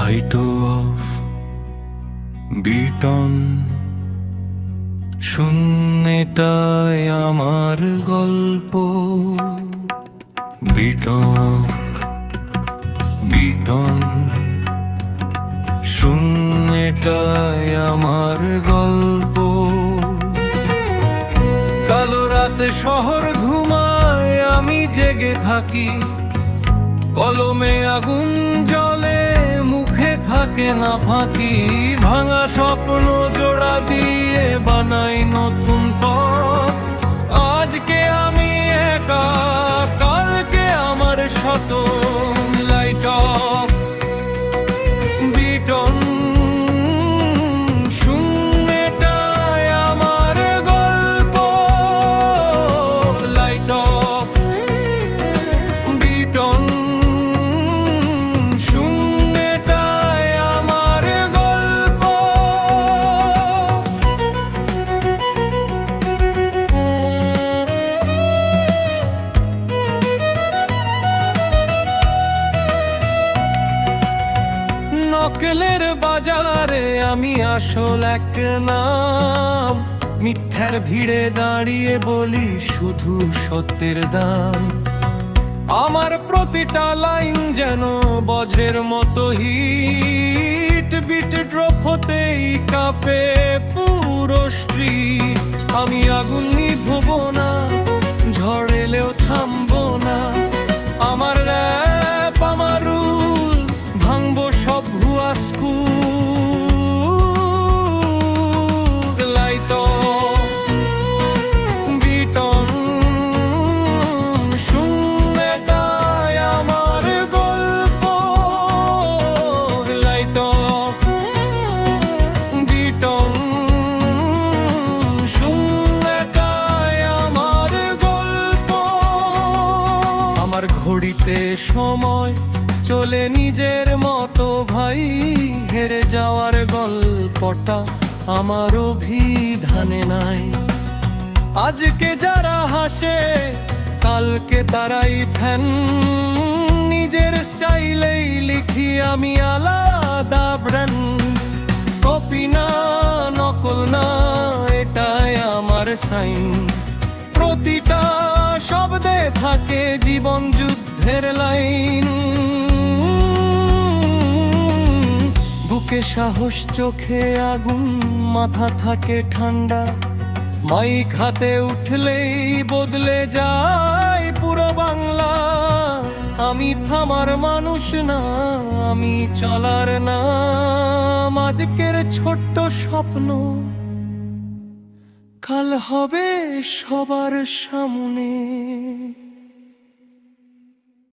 Light off Vuitton শূন্যটায় আমার গল্প। Bit of Vuitton শূন্যটায় আমার গল্প। কালো রাতে শহর ঘুমায়, আমি জেগে থাকি। কলমে আগুন জ্বলে, মুখে থাকে না ফাঁকি। ভাঙা স্বপ্ন জোড়া দিয়ে বানাই নতুন পথ। আজকে আমি একা, কালকে আমার শত। লাইট অফ বিটন শূন্যটায় আমার গল্প। লাইট অফ বিটন শূন্যটায় আমার গল্প। নকলের বাজারে আমি আসল এক নাম। মিথ্যার ভিড়ে দাঁড়িয়ে বলি শুধু সত্যের দাম। আমার প্রতিটা লাইন যেন বজ্রের মতো হিট। বিট ড্রপ হতেই কাঁপে পুরো স্ট্রিট। আমি আগুন নিভবো না, ঝড় এলেও থামবো না। আমার র‍্যাপ, আমার রুল, ভাঙবো সব ভুয়া স্কুল। লাইট অফ বিটন শূন্যটায় আমার গল্প। লাইট অফ বিটন শূন্যটায় আমার গল্প। আমার ঘড়িতে সময় চলে নিজের মতো ভাই। হেরে যাওয়ার গল্পটা আমার অভিধানে নাই। আজকে যারা হাসে, কালকে তারাই ফ্যান। নিজের স্টাইলেই লিখি আমি আলাদা ব্র্যান্ড। কপি না, নকল না, এটাই আমার সাইন। প্রতিটা শব্দে থাকে জীবন যুদ্ধের লাইন। বুকে সাহস, চোখে আগুন, মাথা থাকে ঠান্ডা। মাইক হাতে উঠলেই বদলে যায় পুরো বাংলা। আমি থামার মানুষ না, আমি চলার নাম। আজকের ছোট্ট স্বপ্ন কাল হবে সবার সামনে।